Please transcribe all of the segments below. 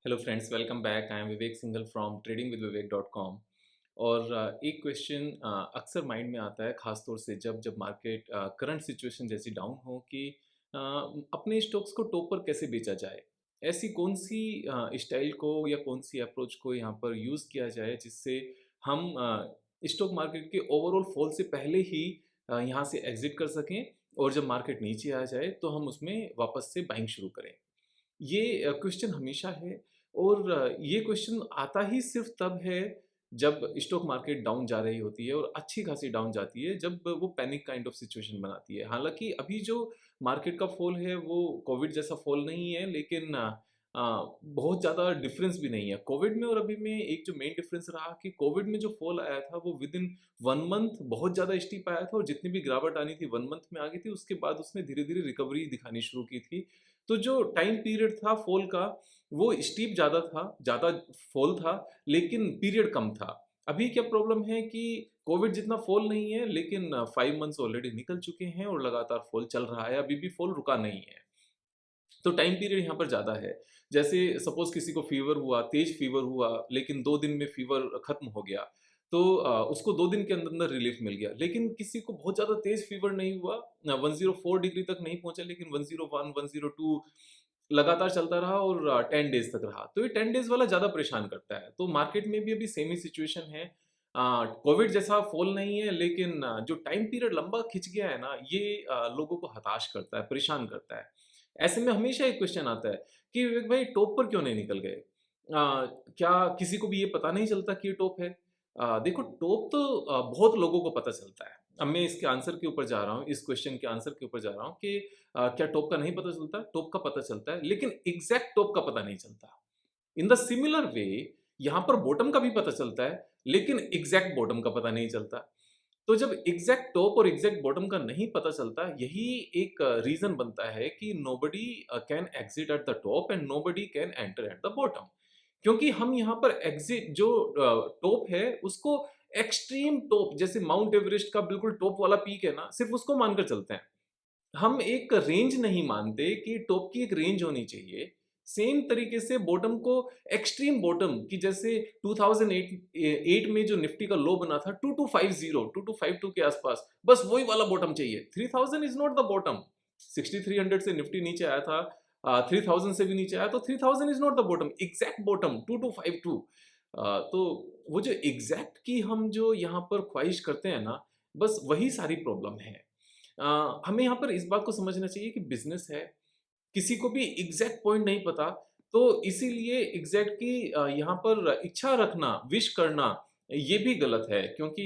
Hello friends, welcome back. I am Vivek Singhal from tradingwithvivek.com। और एक question अक्सर mind में आता है, ख़ास तौर से जब जब मार्केट करंट सिचुएशन जैसी डाउन हो कि अपने स्टॉक्स को टॉप पर कैसे बेचा जाए। ऐसी कौन-सी स्टाइल को या कौन-सी अप्रोच को यहाँ पर यूज़ किया जाए जिससे हम स्टॉक मार्केट के ओवरऑल फॉल से पहले ही यहाँ से एग्ज़िट कर सकें और जब मार्केट नीचे आ जाए तो हम उसमें वापस से बाइंग शुरू करें। ये क्वेश्चन हमेशा है और ये क्वेश्चन आता ही सिर्फ तब है जब स्टॉक मार्केट डाउन जा रही होती है और अच्छी खासी डाउन जाती है, जब वो पैनिक काइंड ऑफ सिचुएशन बनाती है। हालाँकि अभी जो मार्केट का फॉल है वो कोविड जैसा फॉल नहीं है, लेकिन बहुत ज़्यादा डिफरेंस भी नहीं है। कोविड में और अभी में एक जो मेन डिफरेंस रहा कि कोविड में जो फॉल आया था वो विदिन 1 मंथ बहुत ज़्यादा स्टीप आया था और जितनी भी गिरावट आनी थी 1 मंथ में आ गई थी। उसके बाद उसने धीरे-धीरे रिकवरी दिखानी शुरू की थी। तो जो टाइम पीरियड था फॉल का, वो स्टीप ज़्यादा था, ज़्यादा फॉल था, लेकिन पीरियड कम था। अभी क्या प्रॉब्लम है कि कोविड जितना फॉल नहीं है, लेकिन 5 मंथ्स ऑलरेडी निकल चुके हैं और लगातार फॉल चल रहा है, अभी भी फॉल रुका नहीं है। तो टाइम पीरियड यहाँ पर ज़्यादा है। जैसे सपोज़ किसी को फ़ीवर हुआ, तेज़ फ़ीवर हुआ, लेकिन 2 दिन में फ़ीवर खत्म हो गया, तो उसको 2 दिन के अंदर-अंदर रिलीफ़ मिल गया। लेकिन किसी को बहुत ज़्यादा तेज़ फ़ीवर नहीं हुआ, 104 डिग्री तक नहीं पहुँचा, लेकिन 101, 102 लगातार चलता रहा और 10 डेज़ तक रहा। तो ये 10 डेज़ वाला ज़्यादा परेशान करता है। तो मार्केट में भी अभी सेम ही सिचुएशन है। कोविड जैसा फ़ॉल नहीं है, लेकिन जो टाइम पीरियड लंबा खिंच गया है ना, ये लोगों को हताश करता है, परेशान करता है। ऐसे में हमेशा एक क्वेश्चन आता है कि विवेक भाई टॉप पर क्यों नहीं निकल गए? क्या किसी को भी ये पता नहीं चलता कि ये टॉप है? देखो टॉप तो बहुत लोगों को पता चलता है। अब मैं इसके आंसर के ऊपर जा रहा हूँ, इस क्वेश्चन के आंसर के ऊपर जा रहा हूँ कि क्या टॉप का नहीं पता चलता? टॉप का पता चलता है, लेकिन एग्ज़ैक्ट टॉप का पता नहीं चलता। इन द सिमिलर वे यहाँ पर बॉटम का भी पता चलता है, लेकिन एग्ज़ैक्ट बॉटम का पता नहीं चलता। तो जब एग्ज़ैक्ट टॉप और एग्ज़ैक्ट बॉटम का नहीं पता चलता, यही एक रीज़न बनता है कि nobody can exit at the top and nobody can enter at the bottom. क्योंकि हम यहाँ पर एग्ज़िट जो टॉप है, उसको एक्सट्रीम टॉप जैसे माउंट एवरेस्ट का बिल्कुल टॉप वाला पीक है ना, सिर्फ़ उसको मानकर चलते हैं। हम एक रेंज नहीं मानते कि टॉप की एक रेंज होनी चाहिए। सेम तरीके से बॉटम को एक्सट्रीम बॉटम कि जैसे 2008 में जो निफ्टी का लो बना था 2250 2252 के आसपास, बस वही वाला बॉटम चाहिए। 3000 इज़ नॉट द बॉटम। 6300 से निफ्टी नीचे आया था, 3000 से भी नीचे आया तो 3000 is not the bottom, exact bottom 2252। तो वो जो एग्ज़ैक्ट की हम जो यहाँ पर ख्वाहिश करते हैं ना, बस वही सारी प्रॉब्लम है। हमें यहाँ पर इस बात को समझना चाहिए कि बिज़नेस है, किसी को भी एग्ज़ैक्ट पॉइंट नहीं पता, तो इसीलिए एग्ज़ैक्ट की यहाँ पर इच्छा रखना, विश करना, ये भी गलत है क्योंकि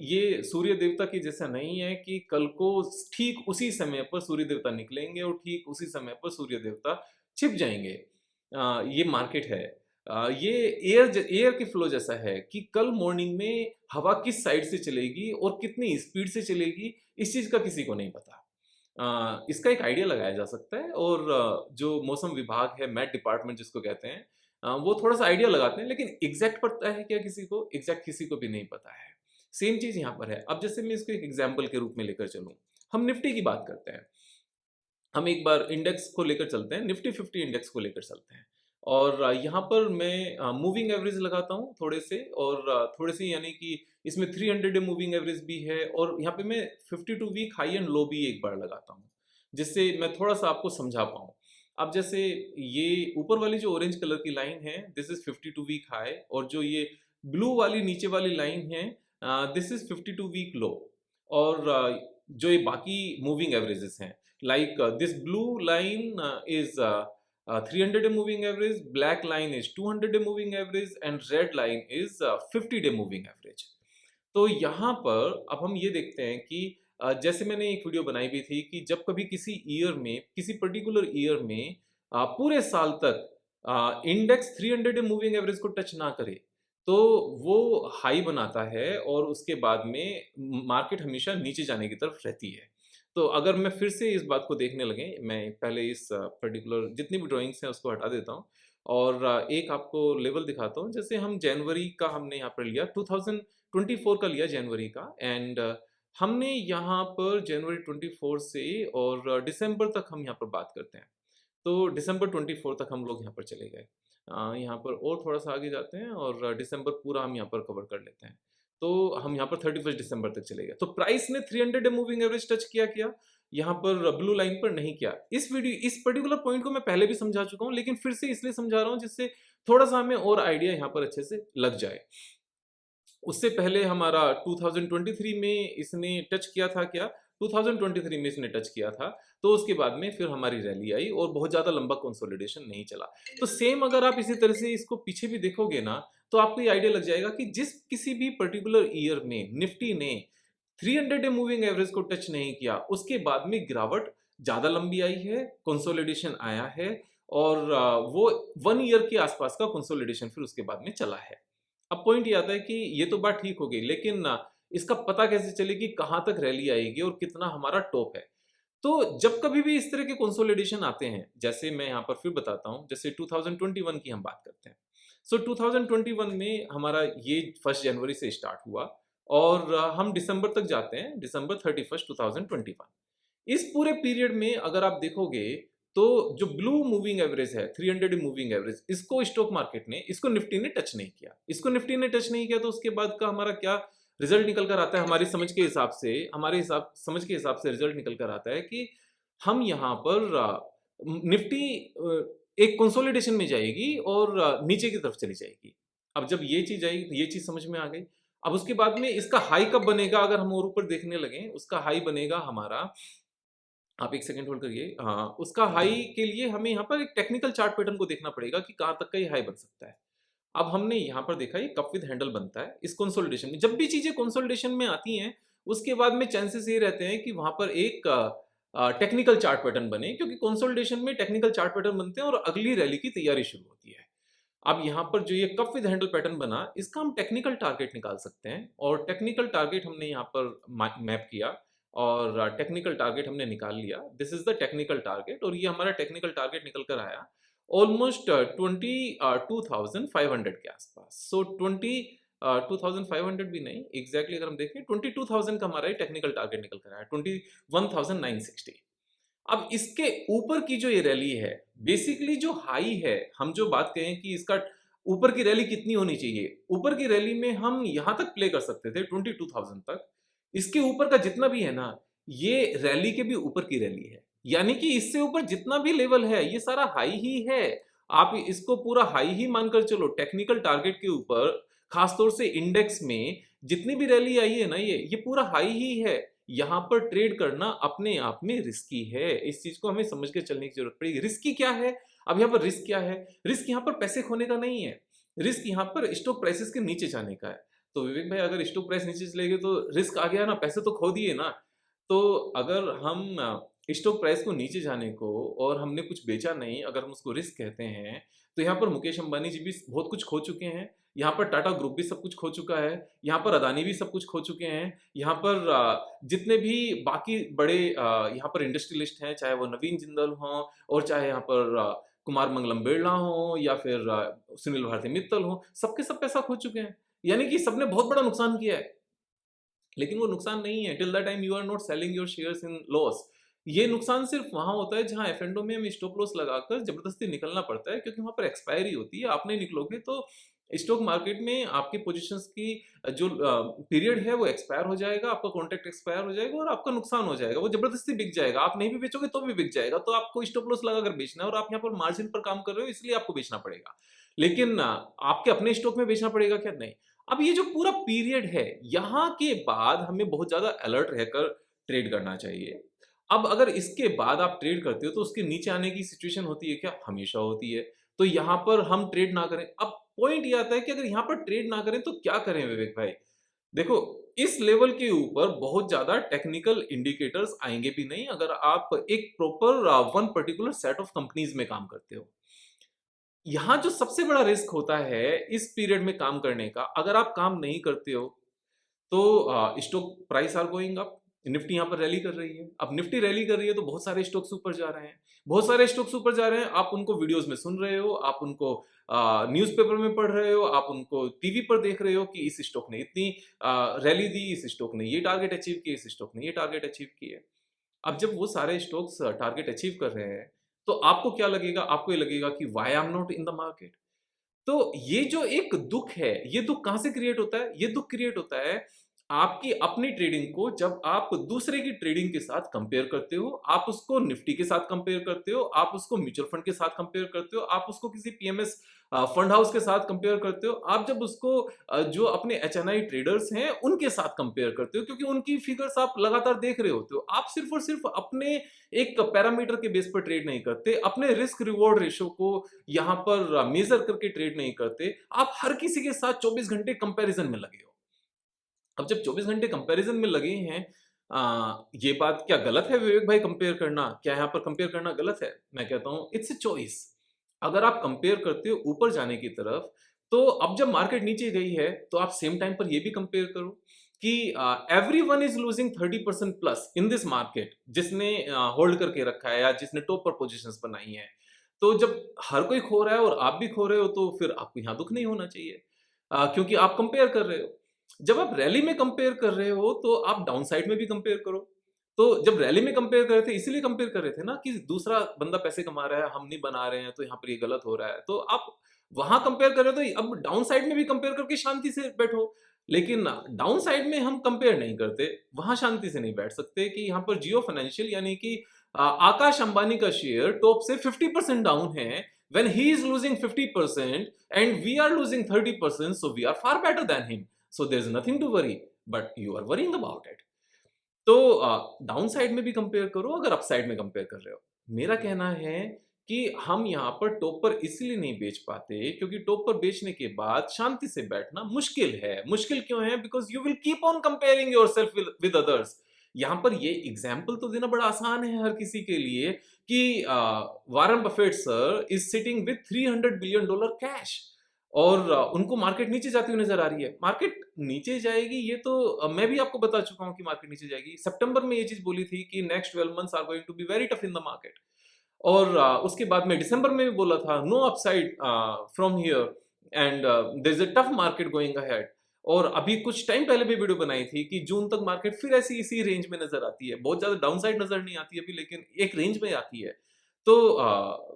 ये सूर्य देवता के जैसा नहीं है कि कल को ठीक उसी समय पर सूर्य देवता निकलेंगे और ठीक उसी समय पर सूर्य देवता छिप जाएँगे। ये मार्केट है। ये एयर के फ्लो जैसा है कि कल मॉर्निंग में हवा किस साइड से चलेगी और कितनी स्पीड से चलेगी, इस चीज़ का किसी को नहीं पता। इसका एक आइडिया लगाया जा सकता है और जो मौसम विभाग है, मेट डिपार्टमेंट जिसको कहते हैं, वो थोड़ा-सा आइडिया लगाते हैं, लेकिन एग्ज़ैक्ट पता है क्या किसी को? एग्ज़ैक्ट किसी को भी नहीं पता है। सेम चीज़ यहाँ पर है। अब जैसे मैं इसको एक एग्ज़ाम्पल के रूप में लेकर चलूँ, हम निफ्टी की बात करते हैं। हम एक बार इंडेक्स को लेकर चलते हैं, निफ्टी 50 इंडेक्स को लेकर चलते हैं और यहाँ पर मैं मूविंग एवरेज लगाता हूँ थोड़े से और थोड़े से यानी कि इसमें 300 डे मूविंग एवरेज भी है और यहाँ पे मैं 52 वीक हाई एंड लो भी एक बार लगाता हूँ, जिससे मैं थोड़ा-सा आपको समझा पाऊँ। अब जैसे ये ऊपर वाली जो ऑरेंज कलर की लाइन है, दिस इज़ 52 वीक हाई और जो ये ब्लू वाली नीचे वाली लाइन है, दिस इज़ 52 वीक लो और जो ये बाकी मूविंग एवरेजेस हैं, like this blue line is 300 day moving average, black line is 200 day moving average and red line is 50 day moving average। तो यहाँ पर अब हम ये देखते हैं कि जैसे मैंने एक वीडियो बनाई भी थी कि जब कभी किसी ईयर में, किसी पर्टिकुलर ईयर में पूरे साल तक इंडेक्स 300 डे मूविंग एवरेज को टच ना करे, तो वो हाई बनाता है और उसके बाद में मार्केट हमेशा नीचे जाने की तरफ रहती है। तो अगर मैं फिर से इस बात को देखने लगे, मैं पहले इस पर्टिकुलर जितनी भी ड्राइंग्स हैं उसको हटा देता हूँ और एक आपको लेवल दिखाता हूँ। जैसे हम जनवरी का हमने यहाँ पर लिया 2024 का लिया जनवरी का एंड हमने यहाँ पर जनवरी 24 से और दिसंबर तक हम यहाँ पर बात करते हैं। तो दिसंबर 24 तक हम लोग यहाँ पर चले गए। यहाँ पर और थोड़ा-सा आगे जाते हैं और दिसंबर पूरा हम यहाँ पर कवर कर लेते हैं। तो हम यहाँ पर 31 दिसंबर तक चले गए। तो प्राइस ने 300 डे मूविंग एवरेज टच किया? यहाँ पर ब्लू लाइन पर नहीं किया। इस पर्टिकुलर पॉइंट को मैं पहले भी समझा चुका हूँ, लेकिन फिर से इसलिए समझा रहा हूँ जिससे थोड़ा-सा हमें और आइडिया यहाँ पर अच्छे से लग जाए। उससे पहले हमारा 2023 में इसने टच किया था क्या? 2023 में इसने टच किया था, तो उसके बाद में फिर हमारी रैली आई और बहुत ज़्यादा लंबा कंसोलिडेशन नहीं चला। तो सेम अगर आप इसी तरह से इसको पीछे भी देखोगे ना, तो आपको ये आइडिया लग जाएगा कि जिस किसी भी पर्टिकुलर ईयर में निफ्टी ने 300 डे मूविंग एवरेज को टच नहीं किया, उसके बाद में गिरावट ज़्यादा लंबी आई है, कंसोलिडेशन आया है और वो 1 ईयर के आसपास का कंसोलिडेशन फिर उसके बाद में चला है। अब पॉइंट ये आता है कि ये तो बात ठीक हो गई, लेकिन इसका पता कैसे चले कि कहाँ तक रैली आएगी और कितना हमारा टॉप है। तो जब कभी भी इस तरह के कंसोलिडेशन आते हैं, जैसे मैं यहाँ पर फिर बताता हूँ, जैसे 2021 की हम बात करते हैं। सो 2021 में हमारा ये 1 जनवरी से स्टार्ट हुआ और हम दिसंबर तक जाते हैं, दिसंबर 31 2021। इस पूरे पीरियड में अगर आप देखोगे तो जो ब्लू मूविंग एवरेज है, 300 मूविंग एवरेज, इसको स्टॉक मार्केट ने, इसको निफ्टी ने टच नहीं किया। इसको निफ्टी ने टच नहीं किया तो उसके बाद का हमारा क्या रिजल्ट निकल कर आता है, हमारी समझ के हिसाब से, समझ के हिसाब से रिजल्ट निकल कर आता है कि हम यहाँ पर निफ्टी एक कंसोलिडेशन में जाएगी और नीचे की तरफ चली जाएगी। अब जब ये चीज आई, ये चीज समझ में आ गई। अब उसके बाद में इसका हाई कब बनेगा, अगर हम और ऊपर देखने लगे, उसका हाई बनेगा हमारा, आप 1 सेकंड होल्ड करिए। हाँ, उसका हाई के लिए हमें यहाँ पर एक टेक्निकल चार्ट पैटर्न को देखना पड़ेगा कि कहाँ तक का ये हाई बन सकता है। अब हमने यहाँ पर देखा ये कप विद हैंडल बनता है इस कंसोलिडेशन में। जब भी चीजें कंसोलिडेशन में आती हैं, उसके बाद में चांसेस ये रहते हैं कि वहां पर एक टेक्निकल चार्ट पैटर्न बने, क्योंकि कंसोलिडेशन में टेक्निकल चार्ट पैटर्न बनते हैं और अगली रैली की तैयारी शुरू होती है। अब यहाँ पर जो ये कप विद हैंडल पैटर्न बना, इसका हम टेक्निकल टारगेट निकाल सकते हैं और टेक्निकल टारगेट हमने यहाँ पर मैप किया और टेक्निकल टारगेट हमने निकाल लिया। This is the technical target और ये हमारा टेक्निकल टारगेट निकल कर आया ऑलमोस्ट 22,500 के आसपास। सो 2,500 भी नहीं, एग्जैक्टली अगर हम देखें 22,000 का हमारा टेक्निकल टारगेट निकल कर आया, 21,960। अब इसके ऊपर की जो ये रैली है, बेसिकली जो हाई है, हम जो बात कहें कि इसका ऊपर की रैली कितनी होनी चाहिए, ऊपर की रैली में हम यहां तक प्ले कर सकते थे 22,000 तक। इसके ऊपर का जितना भी है ना, ये रैली के भी ऊपर की रैली है, यानी कि इससे ऊपर जितना भी लेवल है ये सारा हाई ही है। आप इसको पूरा हाई ही मानकर चलो। टेक्निकल टारगेट के ऊपर खासतौर से इंडेक्स में जितनी भी रैली आई है ना, ये पूरा हाई ही है। यहाँ पर ट्रेड करना अपने आप में रिस्की है। इस चीज को हमें समझ के चलने की जरूरत पड़ेगी। रिस्की क्या है? अब यहाँ पर रिस्क क्या है? रिस्क यहाँ पर पैसे खोने का नहीं है, रिस्क यहाँ पर स्टॉक प्राइसेस के नीचे जाने का है। तो विवेक भाई, अगर स्टॉक प्राइस नीचे चले गए तो रिस्क आ गया ना, पैसे तो खो दिए ना। तो अगर हम स्टॉक प्राइस को नीचे जाने को और हमने कुछ बेचा नहीं, अगर हम उसको रिस्क कहते हैं, तो यहाँ पर मुकेश अंबानी जी भी बहुत कुछ खो चुके हैं, यहाँ पर टाटा ग्रुप भी सब कुछ खो चुका है, यहाँ पर अदानी भी सब कुछ खो चुके हैं, यहाँ पर जितने भी बाकी बड़े यहाँ पर इंडस्ट्रियलिस्ट हैं, चाहे वो नवीन जिंदल हों और चाहे यहाँ पर कुमार मंगलम बिरला हो या फिर सुनील भारती मित्तल हो, सबके सब पैसा खो चुके हैं। यानी कि सबने बहुत बड़ा नुकसान किया है। लेकिन वो नुकसान नहीं है till the time you are not selling your shares in loss. ये नुकसान सिर्फ वहां होता है जहां एफ में हमें स्टॉप लॉस लगाकर जबरदस्ती निकलना पड़ता है, क्योंकि वहां पर एक्सपायरी होती है। आप नहीं निकलोगे तो स्टॉक मार्केट में आपकी पोजीशंस की जो पीरियड है वो एक्सपायर हो जाएगा, आपका कॉन्ट्रैक्ट एक्सपायर हो जाएगा और आपका नुकसान हो जाएगा, वो जबरदस्ती बिक जाएगा। आप नहीं भी बेचोगे तो भी बिक जाएगा। तो आपको स्टॉप लॉस लगाकर बेचना है और आप यहाँ पर मार्जिन पर काम कर रहे हो, इसलिए आपको बेचना पड़ेगा। लेकिन आपके अपने स्टॉक में बेचना पड़ेगा क्या? नहीं। अब ये जो पूरा पीरियड है, यहाँ के बाद हमें बहुत ज़्यादा अलर्ट रहकर ट्रेड करना चाहिए। अब अगर इसके बाद आप ट्रेड करते हो तो उसके नीचे आने की सिचुएशन होती है क्या? हमेशा होती है। तो यहाँ पर हम ट्रेड ना करें। अब पॉइंट ये आता है कि अगर यहाँ पर ट्रेड ना करें तो क्या करें विवेक भाई? देखो, इस लेवल के ऊपर बहुत ज़्यादा टेक्निकल इंडिकेटर्स आएँगे भी नहीं अगर आप एक proper one particular set of companies में काम करते हो। यहाँ जो सबसे बड़ा रिस्क होता है इस पीरियड में काम करने का, अगर आप काम नहीं करते हो तो stock price are going up. Nifty यहाँ पर रैली कर रही है। अब निफ्टी रैली कर रही है तो बहुत सारे स्टॉक्स ऊपर जा रहे हैं, बहुत सारे स्टॉक्स ऊपर जा रहे हैं। आप उनको वीडियोस में सुन रहे हो, आप उनको न्यूज़पेपर में पढ़ रहे हो, आप उनको टीवी पर देख रहे हो कि इस स्टॉक ने इतनी रैली दी, इस स्टॉक ने ये टारगेट अचीव किया, इस स्टॉक ने ये टारगेट अचीव किए। अब जब वो सारे स्टॉक्स टारगेट अचीव कर रहे हैं तो आपको क्या लगेगा? आपको ये लगेगा कि why I am not in the market? तो ये जो एक दुःख है, ये दुःख कहाँ से क्रिएट होता है? ये दुःख क्रिएट होता है आपकी अपनी ट्रेडिंग को जब आप दूसरे की ट्रेडिंग के साथ कंपेयर करते हो, आप उसको निफ्टी के साथ कंपेयर करते हो, आप उसको म्यूचुअल फंड के साथ कंपेयर करते हो, आप उसको किसी पीएमएस फंड हाउस के साथ कंपेयर करते हो, आप जब उसको जो अपने एचएनआई ट्रेडर्स हैं, उनके साथ कंपेयर करते हो क्योंकि उनकी फिगर्स आप लगातार देख रहे होते हो। आप सिर्फ और सिर्फ अपने एक पैरामीटर के बेस पर ट्रेड नहीं करते, अपने रिस्क रिवॉर्ड रेशियो को यहाँ पर मेजर करके ट्रेड नहीं करते, आप हर किसी के साथ 24 घंटे कंपैरिजन में लगे हो। अब जब 24 घंटे कंपैरिजन में लगे हैं ये बात क्या गलत है विवेक भाई कंपेयर करना? क्या यहाँ पर कंपेयर करना गलत है? मैं कहता हूँ इट्स अ चॉइस। अगर आप कंपेयर करते हो ऊपर जाने की तरफ, तो अब जब मार्केट नीचे गई है, तो आप सेम टाइम पर ये भी कंपेयर करो कि everyone is losing 30% plus in this market जिसने होल्ड करके रखा है या जिसने टॉप पर पोजीशंस बनाई हैं। तो जब हर कोई खो रहा है और आप भी खो रहे हो, तो फिर आपको यहाँ दुःख नहीं होना चाहिए क्योंकि आप कंपेयर कर रहे हो। जब आप रैली में कंपेयर कर रहे हो तो आप डाउन साइड में भी कंपेयर करो। तो जब रैली में कंपेयर कर रहे थे इसीलिए कंपेयर कर रहे थे ना कि दूसरा बंदा पैसे कमा रहा है, हम नहीं बना रहे हैं, तो यहाँ पर ये गलत हो रहा है। तो आप वहां कंपेयर कर रहे हो तो अब डाउन साइड में भी कंपेयर करके शांति से बैठो। लेकिन डाउन साइड में हम कंपेयर नहीं करते, वहां शांति से नहीं बैठ सकते कि यहाँ पर जियो फाइनेंशियल यानी कि आकाश अंबानी का शेयर टॉप से 50% डाउन है when he is losing 50% and we are losing 30%, so we are far better than him. So there's nothing to worry, but you are worrying about it. तो डाउन साइड में भी compare करो अगर up side में compare कर रहे हो। मेरा कहना है कि हम यहाँ पर टॉप पर इसलिए नहीं बेच पाते क्योंकि टॉप पर बेचने के बाद शांति से बैठना मुश्किल है। मुश्किल क्यों है? Because you will keep on comparing yourself with others. यहाँ पर ये एग्जाम्पल तो देना बड़ा आसान है हर किसी के लिए कि Warren Buffett sir is sitting with $300 billion cash और उनको मार्केट नीचे जाती हुई नजर आ रही है। मार्केट नीचे जाएगी ये तो मैं भी आपको बता चुका हूं कि मार्केट नीचे जाएगी। सितंबर में ये चीज बोली थी कि next 12 months are going to be very tough in the market. और उसके बाद में दिसंबर में भी बोला था no upside from here and there is a tough market going ahead. और अभी कुछ टाइम पहले भी वीडियो बनाई थी कि जून तक मार्केट फिर ऐसी इसी रेंज में नजर आती है। बहुत ज्यादा डाउन साइड नजर नहीं आती अभी, लेकिन एक रेंज में आती है। तो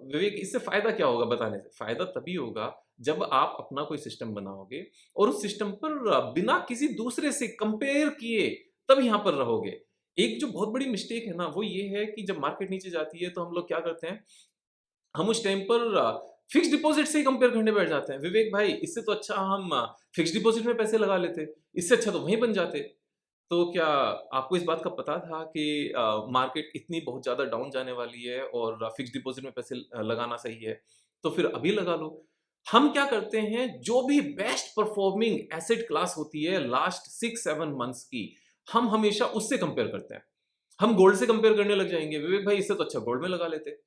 विवेक इससे फायदा क्या होगा बताने से? फायदा तभी होगा जब आप अपना कोई सिस्टम बनाओगे और उस सिस्टम पर बिना किसी दूसरे से कंपेयर किए तब यहाँ पर रहोगे। एक जो बहुत बड़ी मिस्टेक है ना वो ये है कि जब मार्केट नीचे जाती है तो हम लोग क्या करते हैं, हम उस टाइम पर फिक्स डिपॉजिट से ही कंपेयर करने बैठ जाते हैं। विवेक भाई इससे तो अच्छा हम फिक्स डिपॉजिट में पैसे लगा लेते, इससे अच्छा तो वहीं बन जाते। तो क्या आपको इस बात का पता था कि मार्केट इतनी बहुत ज़्यादा डाउन जाने वाली है और फिक्स डिपॉजिट में पैसे लगाना सही है? तो फिर अभी लगा लो। हम क्या करते हैं, जो भी बेस्ट परफॉर्मिंग एसेट क्लास होती है लास्ट 6-7 मंथ्स की, हम हमेशा उससे कंपेयर करते हैं। हम गोल्ड से कंपेयर करने लग जाएंगे, विवेक भाई इससे तो अच्छा गोल्ड में लगा लेते।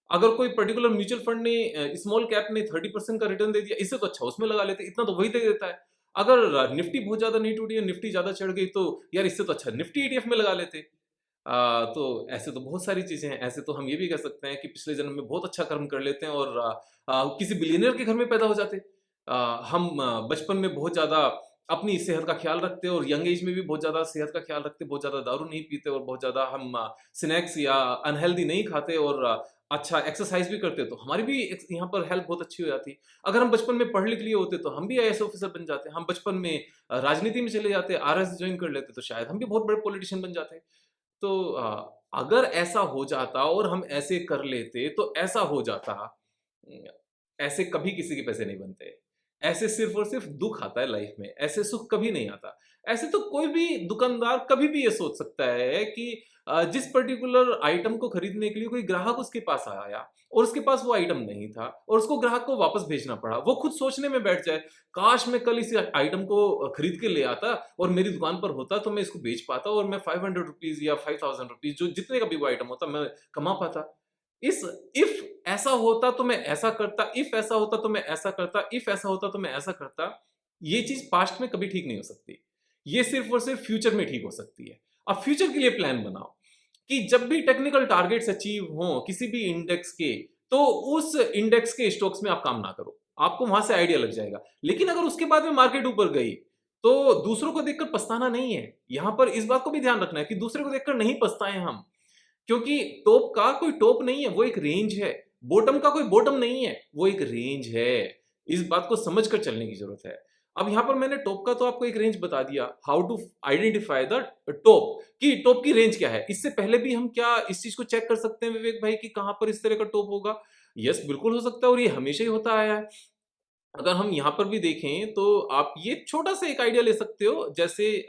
अगर कोई पर्टिकुलर म्यूचुअल फंड ने स्मॉल कैप ने 30% का रिटर्न दे दिया, इससे तो अच्छा उसमें लगा लेते, इतना तो वही दे देता है। अगर निफ्टी बहुत ज्यादा नहीं टूटी है, निफ्टी ज्यादा चढ़ गई, तो यार इससे तो अच्छा निफ्टी ईटीएफ में लगा लेते। तो ऐसे तो बहुत सारी चीजें हैं। ऐसे तो हम ये भी कह सकते हैं कि पिछले जन्म में बहुत अच्छा कर्म कर लेते हैं और किसी बिलियनियर के घर में पैदा हो जाते। हम बचपन में बहुत ज्यादा अपनी सेहत का ख्याल रखते और यंग एज में भी बहुत ज्यादा सेहत का ख्याल रखते, बहुत ज्यादा दारू नहीं पीते और बहुत ज्यादा हम स्नैक्स या अनहेल्दी नहीं खाते और अच्छा एक्सरसाइज भी करते, तो हमारी भी यहाँ पर हेल्थ बहुत अच्छी हो जाती। अगर हम बचपन में पढ़ लिख लिए होते तो हम भी आईएएस ऑफिसर बन जाते। हम बचपन में राजनीति में चले जाते, आरएस ज्वाइन कर लेते, तो शायद हम भी बहुत बड़े पॉलिटिशियन बन जाते। तो अगर ऐसा हो जाता और हम ऐसे कर लेते तो ऐसा हो जाता, ऐसे कभी किसी के पैसे नहीं बनते। ऐसे सिर्फ और सिर्फ दुख आता है लाइफ में, ऐसे सुख कभी नहीं आता। ऐसे तो कोई भी दुकानदार कभी भी ये सोच सकता है कि जिस पर्टिकुलर आइटम को खरीदने के लिए कोई ग्राहक उसके पास आया और उसके पास वो आइटम नहीं था और उसको ग्राहक को वापस भेजना पड़ा, वो खुद सोचने में बैठ जाए, काश मैं कल इस आइटम को खरीद के ले आता और मेरी दुकान पर होता तो मैं इसको बेच पाता और मैं 500 रुपीज या 5000 रुपीज जो जितने का भी वो आइटम होता मैं कमा पाता। इस इफ ऐसा होता तो मैं ऐसा करता, इफ ऐसा होता तो मैं ऐसा करता, इफ ऐसा होता तो मैं ऐसा करता, ये चीज पास्ट में कभी ठीक नहीं हो सकती। ये सिर्फ और सिर्फ फ्यूचर में ठीक हो सकती है। अब फ्यूचर के लिए प्लान बनाओ कि जब भी टेक्निकल टारगेट्स अचीव हो किसी भी इंडेक्स के, तो उस इंडेक्स के स्टॉक्स में आप काम ना करो, आपको वहां से आइडिया लग जाएगा। लेकिन अगर उसके बाद में मार्केट ऊपर गई तो दूसरों को देखकर पछताना नहीं है। यहां पर इस बात को भी ध्यान रखना है कि दूसरे को देखकर नहीं पछताएं हम, क्योंकि टॉप का कोई टॉप नहीं है, वो एक रेंज है। बॉटम का कोई बॉटम नहीं है, वो एक रेंज है। इस बात को समझ कर चलने की जरूरत है। अब यहां पर मैंने टॉप का तो आपको एक रेंज बता दिया, how to identify the top, कि टॉप की रेंज क्या है। इससे पहले भी हम क्या इस चीज को चेक कर सकते हैं विवेक भाई कि कहां पर इस तरह का टॉप होगा? यस, बिल्कुल हो सकता है, और ये हमेशा ही होता आया है। अगर हम यहाँ पर भी देखें तो आप ये छोटा-सा एक आइडिया ले सकते हो, जैसे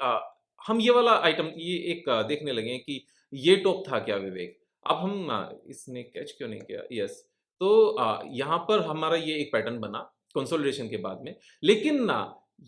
हम ये वाला आइटम ये एक देखने लगे हैं कि ये टॉप था क्या विवेक? अब हम इसने कैच क्यों नहीं किया? यस, तो यहाँ पर हमारा ये एक पैटर्न बना कंसोलिडेशन के बाद में, लेकिन ना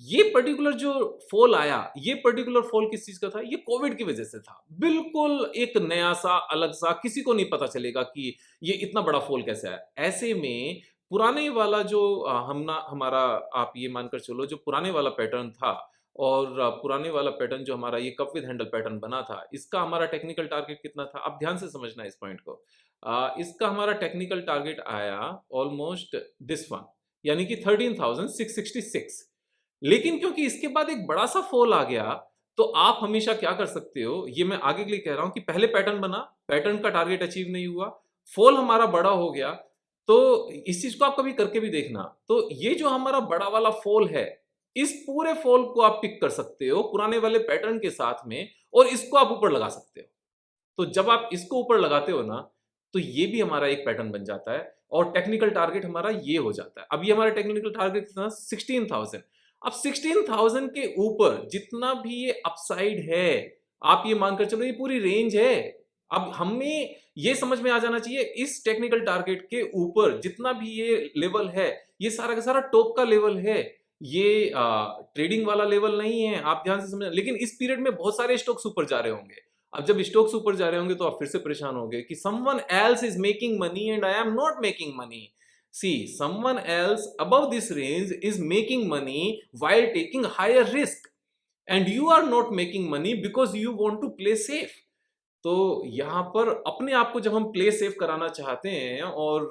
ये पर्टिकुलर जो फॉल आया, ये पर्टिकुलर फॉल किस चीज़ का था? ये कोविड की वजह से था। बिल्कुल एक नया-सा, अलग-सा, किसी को नहीं पता चलेगा कि ये इतना बड़ा फॉल कैसे आया। ऐसे में पुराने वाला जो हमारा, आप ये मानकर चलो, जो पुराने वाला पैटर्न था और पुराने वाला पैटर्न जो हमारा ये कप विद हैंडल पैटर्न बना था, इसका हमारा टेक्निकल टारगेट कितना था? आप ध्यान से समझना इस पॉइंट को। इसका हमारा टेक्निकल टारगेट आया ऑलमोस्ट दिस वन, यानी कि 13,666। लेकिन क्योंकि इसके बाद एक बड़ा-सा फॉल आ गया, तो आप हमेशा क्या कर सकते हो, ये मैं आगे के लिए कह रहा हूँ कि पहले पैटर्न बना, पैटर्न का टारगेट अचीव नहीं हुआ, फॉल हमारा बड़ा हो गया, तो इस चीज़ को आप कभी करके भी देखना। तो ये जो हमारा बड़ा वाला फॉल है, इस पूरे फॉल को आप पिक कर सकते हो पुराने वाले पैटर्न के साथ में, और इसको आप ऊपर लगा सकते हो। तो जब आप इसको ऊपर लगाते हो ना, तो ये भी हमारा एक पैटर्न बन जाता है और टेक्निकल टारगेट हमारा ये हो जाता है। अब ये हमारा टेक्निकल टारगेट कितना? 16,000। अब 16,000 के ऊपर जितना भी ये अपसाइड है, आप ये मानकर चलो ये पूरी रेंज है। अब हमें ये समझ में आ जाना चाहिए, इस टेक्निकल टारगेट के ऊपर जितना भी ये लेवल है, ये सारा का सारा टॉप का लेवल है। ये ट्रेडिंग वाला लेवल नहीं है, आप ध्यान से समझना। लेकिन इस पीरियड में बहुत सारे स्टॉक्स ऊपर जा रहे होंगे। अब जब स्टॉक्स ऊपर जा रहे होंगे तो आप फिर से परेशान होंगे कि someone else is making money and I am not making money. See, someone else above this range is making money while taking higher risk and you are not making money because you want to play safe। तो यहाँ पर अपने आप को जब हम play safe कराना चाहते हैं और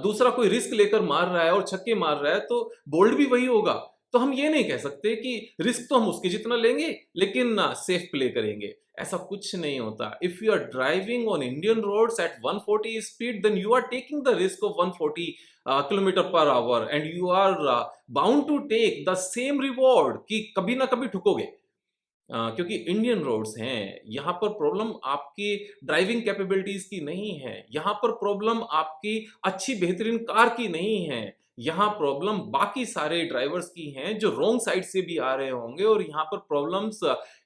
दूसरा कोई रिस्क लेकर मार रहा है और छक्के मार रहा है, तो बोल्ड भी वही होगा। तो हम ये नहीं कह सकते कि रिस्क तो हम उसके जितना लेंगे लेकिन सेफ प्ले करेंगे, ऐसा कुछ नहीं होता। If you are driving on Indian roads at 140 speed, then you are taking the risk of 140 kilometre per hour and you are bound to take the same reward, कि कभी ना कभी ठुकोगे। क्योंकि इंडियन रोड्स हैं, यहाँ पर प्रॉब्लम आपकी driving capabilities की नहीं है, यहाँ पर प्रॉब्लम आपकी अच्छी बेहतरीन कार की नहीं है, यहाँ प्रॉब्लम बाकी सारे ड्राइवर्स की हैं जो रॉन्ग साइड से भी आ रहे होंगे, और यहाँ पर प्रॉब्लम्स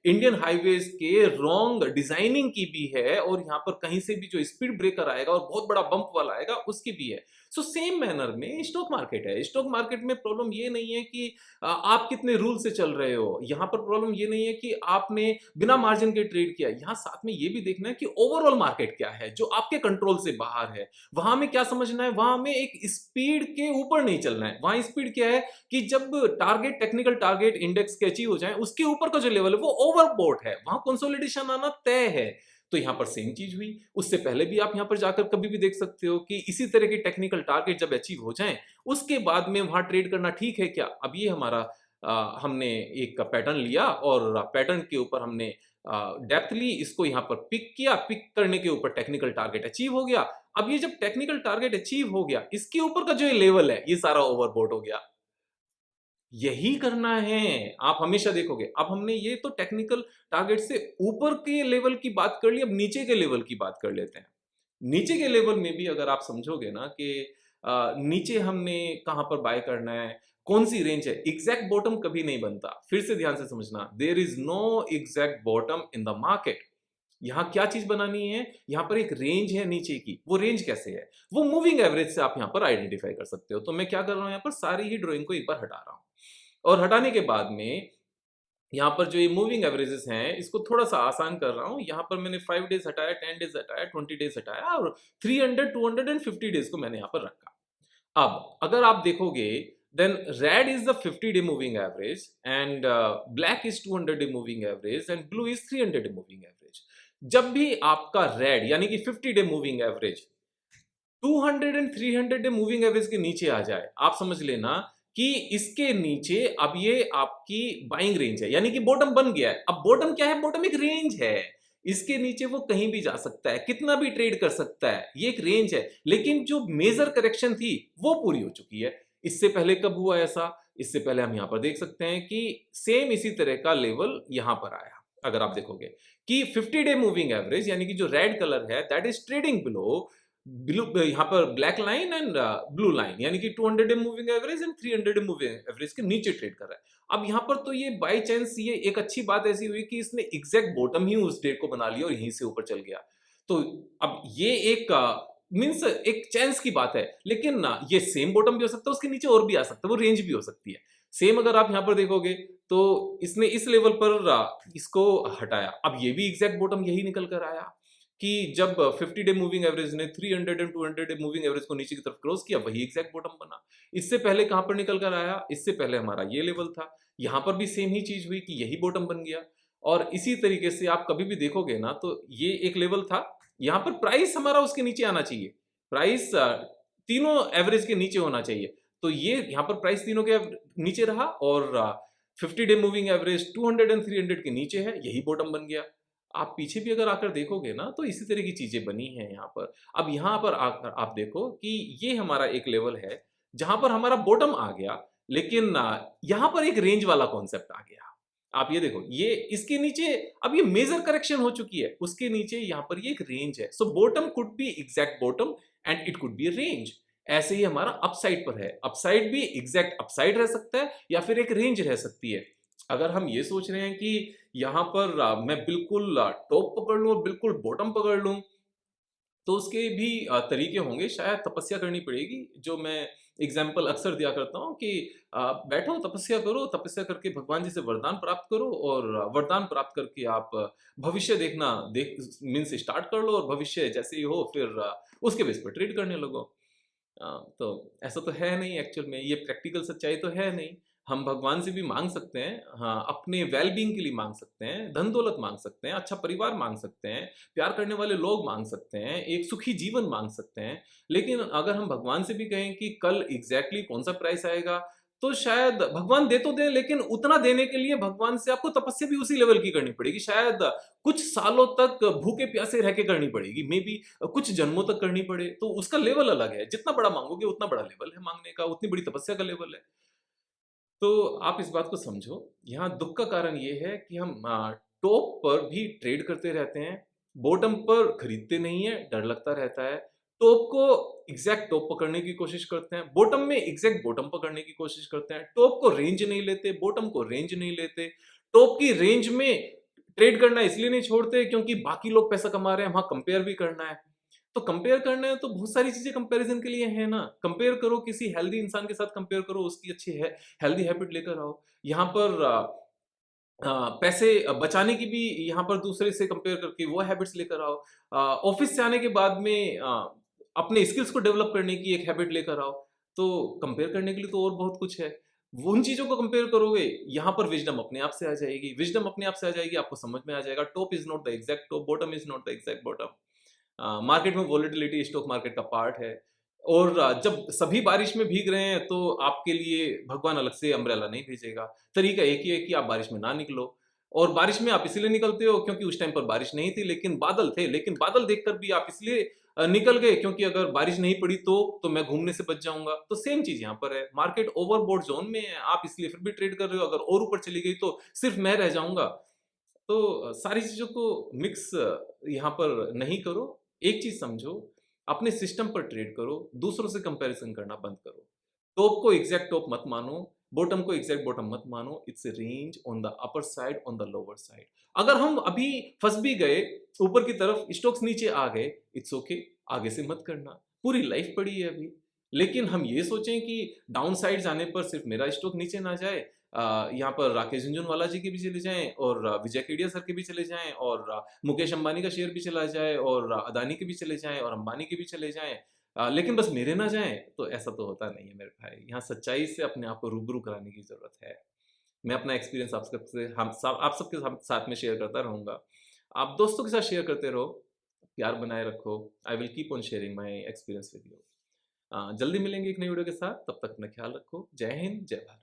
इंडियन हाईवेज के रॉन्ग डिजाइनिंग की भी है, और यहाँ पर कहीं से भी जो स्पीड ब्रेकर आएगा और बहुत बड़ा बम्प वाला आएगा उसकी भी है। सो सेम मैनर में स्टॉक मार्केट है। स्टॉक मार्केट में प्रॉब्लम ये नहीं है कि आप कितने रूल से चल रहे हो, यहाँ पर प्रॉब्लम ये नहीं है कि आपने बिना मार्जिन के ट्रेड किया। यहाँ साथ में ये भी देखना है कि ओवरऑल मार्केट क्या है जो आपके कंट्रोल से बाहर है। वहां में क्या समझना है, वहां में एक स्पीड के ऊपर नहीं चलना है। वहां स्पीड क्या है कि जब टारगेट, टेक्निकल टारगेट इंडेक्स के अचीव हो जाए, उसके ऊपर का जो लेवल है वो ओवरबॉट है, वहां कंसोलिडेशन आना तय है। तो यहां पर सेम चीज हुई। उससे पहले भी आप यहां पर जाकर कभी भी देख सकते हो कि इसी तरह के टेक्निकल टारगेट जब अचीव हो जाएं, उसके बाद में वहां ट्रेड करना ठीक है क्या? अब ये हमारा हमने एक पैटर्न लिया और पैटर्न के ऊपर हमने डेप्थली इसको यहाँ पर पिक किया, पिक करने के ऊपर टेक्निकल टारगेट अचीव हो गया। अब ये जब टेक्निकल टारगेट अचीव हो गया, इसके ऊपर का जो लेवल है ये सारा ओवरबॉट हो गया। यही करना है, आप हमेशा देखोगे। अब हमने ये तो टेक्निकल टारगेट से ऊपर के लेवल की बात कर ली, अब नीचे के लेवल की बात कर लेते हैं। नीचे के लेवल में भी अगर आप समझोगे ना कि नीचे हमने कहां पर बाय करना है, कौन सी रेंज है, एग्जैक्ट बॉटम कभी नहीं बनता। फिर से ध्यान से समझना, there is no exact bottom in the market. यहाँ क्या चीज बनानी है, यहाँ पर एक रेंज है नीचे की। वो रेंज कैसे है, वो मूविंग एवरेज से आप यहाँ पर आइडेंटिफाई कर सकते हो। तो मैं क्या कर रहा हूँ, यहाँ पर सारी ही ड्राइंग को एक बार हटा रहा हूँ, और हटाने के बाद में यहाँ पर जो ये मूविंग एवरेजेस हैं इसको थोड़ा सा आसान कर रहा हूँ। यहाँ पर मैंने 5 डेज हटाया, 10 डेज हटाया, 20 डेज हटाया, और 300, 250 डेज को मैंने यहाँ पर रखा। अब अगर आप देखोगे, then red is the 50 day moving average and black is 200 day moving average and blue is 300 day moving average. जब भी आपका रेड यानी कि 50 day moving average 200 and 300 day moving average के नीचे आ जाए, आप समझ लेना कि इसके नीचे अब ये आपकी बाइंग रेंज है, यानी कि बॉटम बन गया है। अब बॉटम क्या है, बॉटम एक रेंज है। इसके नीचे वो कहीं भी जा सकता है, कितना भी ट्रेड कर सकता है, ये एक रेंज है। लेकिन जो मेजर करेक्शन थी, वो पूरी हो चुकी है। इससे पहले कब हुआ ऐसा? इससे पहले हम यहाँ पर देख सकते हैं कि सेम इसी तरह का लेवल यहाँ पर आया। अगर आप देखोगे कि 50 डे मूविंग एवरेज यानी कि जो रेड कलर है that is trading below blue, यहाँ पर black line and blue line यानी कि 200 day moving average and 300 day moving average के नीचे ट्रेड कर रहा है। अब यहाँ पर तो ये बाय चांस ये एक अच्छी बात ऐसी हुई कि इसने एग्जैक्ट बॉटम ही उस डेट को बना लिया और यहीं से ऊपर चल गया। तो अब ये एक मीन्स एक चांस की बात है, लेकिन ना ये सेम बॉटम भी हो सकता है, उसके नीचे और भी आ सकता है, वो रेंज भी हो सकती है। सेम अगर आप यहाँ पर देखोगे तो इसने इस लेवल पर इसको हटाया। अब ये भी एग्जैक्ट बॉटम यही निकल कर आया कि जब 50 डे मूविंग एवरेज ने 300 एंड 200 डे मूविंग एवरेज को नीचे की तरफ क्रॉस किया, वही एग्जैक्ट बॉटम बना। इससे पहले कहां पर निकल कर आया? इससे पहले हमारा ये लेवल था, यहां पर भी सेम ही चीज हुई कि यही बॉटम बन गया। और इसी तरीके से आप कभी भी देखोगे ना तो ये एक लेवल था, यहां पर प्राइस हमारा उसके नीचे आना चाहिए, प्राइस तीनों एवरेज के नीचे होना चाहिए। तो ये यहाँ पर प्राइस तीनों के नीचे रहा और 50 डे मूविंग एवरेज 200 एंड 300 के नीचे है, यही बॉटम बन गया। आप पीछे भी अगर आकर देखोगे ना तो इसी तरह की चीजें बनी हैं यहाँ पर। अब यहाँ पर आकर आप देखो कि ये हमारा एक लेवल है जहां पर हमारा बॉटम आ गया, लेकिन यहाँ पर एक रेंज वाला कॉन्सेप्ट आ गया। आप ये देखो, ये इसके नीचे अब ये मेजर करेक्शन हो चुकी है, उसके नीचे यहाँ पर ये एक रेंज है। So bottom could be exact bottom and it could be range. ऐसे ही हमारा अपसाइड पर है, अपसाइड भी एग्जैक्ट अपसाइड रह सकता है या फिर एक रेंज रह सकती है। अगर हम ये सोच रहे हैं कि यहाँ पर मैं बिल्कुल टॉप पकड़ लूं और बिल्कुल बॉटम पकड़ लूं, तो उसके भी तरीके होंगे, शायद तपस्या करनी पड़ेगी। जो मैं एग्जाम्पल अक्सर दिया करता हूँ कि बैठो तपस्या करो, तपस्या करके भगवान जी से वरदान प्राप्त करो और वरदान प्राप्त करके आप भविष्य देखना देख मीन्स स्टार्ट कर लो और भविष्य जैसे ही हो फिर उसके बेस पर ट्रेड करने लगो। तो ऐसा तो है नहीं, एक्चुअल में ये प्रैक्टिकल सच्चाई तो है नहीं। हम भगवान से भी मांग सकते हैं, हाँ, अपने वेल बीइंग के लिए मांग सकते हैं, धन दौलत मांग सकते हैं, अच्छा परिवार मांग सकते हैं, प्यार करने वाले लोग मांग सकते हैं, एक सुखी जीवन मांग सकते हैं। लेकिन अगर हम भगवान से भी कहें कि कल एग्जैक्टली कौन सा प्राइस आएगा, तो शायद भगवान दे तो दे, लेकिन उतना देने के लिए भगवान से आपको तपस्या भी उसी लेवल की करनी पड़ेगी, शायद कुछ सालों तक भूखे प्यासे रह के करनी पड़ेगी, मे बी कुछ जन्मों तक करनी पड़े। तो उसका लेवल अलग है, जितना बड़ा मांगोगे उतना बड़ा लेवल है मांगने का, उतनी बड़ी तपस्या का लेवल है। तो आप इस बात को समझो, यहाँ दुख का कारण ये है कि हम टॉप पर भी ट्रेड करते रहते हैं, बॉटम पर खरीदते नहीं है, डर लगता रहता है। टॉप को एग्जैक्ट टॉप पकड़ने की कोशिश करते हैं, बॉटम में एग्जैक्ट बॉटम पकड़ने की कोशिश करते हैं, टॉप को रेंज नहीं लेते, बॉटम को रेंज नहीं लेते। टॉप की रेंज में ट्रेड करना इसलिए नहीं छोड़ते क्योंकि बाकी लोग पैसा कमा रहे हैं, वहां कंपेयर भी करना है। तो कंपेयर करना है तो बहुत सारी चीजें कंपैरिजन के लिए है ना। कंपेयर करो, किसी हेल्दी इंसान के साथ कंपेयर करो, उसकी अच्छी है हेल्दी हैबिट लेकर आओ। यहाँ पर पैसे बचाने की भी यहाँ पर दूसरे से कंपेयर करके वो हैबिट्स लेकर आओ। ऑफिस से आने के बाद में अपने स्किल्स को डेवलप करने की एक हैबिट लेकर आओ। तो कंपेयर करने के लिए तो और बहुत कुछ है, वो उन चीजों को कंपेयर करोगे, यहाँ पर विजडम अपने आप से आ जाएगी, विजडम अपने आप से आ जाएगी, आपको समझ में आ जाएगा top is not the exact top, bottom is not the exact bottom. Market में वॉलेटिलिटी स्टॉक मार्केट का पार्ट है। और जब सभी बारिश में भीग रहे हैं तो आपके लिए भगवान अलग से अम्ब्रेला नहीं भेजेगा। तरीका एक ही है कि आप बारिश में ना निकलो। और बारिश में आप इसलिए निकलते हो क्योंकि उस टाइम पर बारिश नहीं थी, लेकिन बादल थे, लेकिन बादल देखकर भी आप इसलिए निकल गए क्योंकि अगर बारिश नहीं पड़ी तो मैं घूमने से बच जाऊंगा। तो सेम चीज यहाँ पर है, मार्केट ओवरबोट जोन में है, आप इसलिए फिर भी ट्रेड कर रहे हो, अगर और ऊपर चली गई तो सिर्फ मैं रह जाऊंगा। तो सारी चीज़ों को मिक्स यहाँ पर नहीं करो। एक चीज़ समझो, अपने सिस्टम पर ट्रेड करो, दूसरों से कंपैरिज़न करना बंद करो। टॉप को एग्ज़ैक्ट टॉप मत मानो, बॉटम को एग्ज़ैक्ट बॉटम मत मानो। It's a range on the upper side, on the lower side. अगर हम अभी फँस भी गए, ऊपर की तरफ स्टॉक्स नीचे आ गए, इट्स ओके, आगे से मत करना। पूरी लाइफ पड़ी है अभी। लेकिन हम ये सोचें कि डाउन साइड जाने पर सिर्फ मेरा स्टॉक नीचे ना जाए, यहाँ पर राकेश झुनझुनवाला जी के भी चले जाएँ और विजय केडिया सर के भी चले जाएँ और मुकेश अंबानी का शेयर भी चला जाए और अदानी के भी चले जाएँ और अंबानी के भी चले जाएँ, लेकिन बस मेरे ना जाएँ, तो ऐसा तो होता नहीं है मेरे भाई। यहाँ सच्चाई से अपने आप को रूबरू कराने की ज़रूरत है। मैं अपना एक्सपीरियंस आप सबके साथ में शेयर करता रहूँगा। आप दोस्तों के साथ शेयर करते रहो, प्यार बनाए रखो। I will keep on sharing my experience with you. जल्दी मिलेंगे एक नई वीडियो के साथ, तब तक अपना ख्याल रखो। जय हिंद, जय भारत।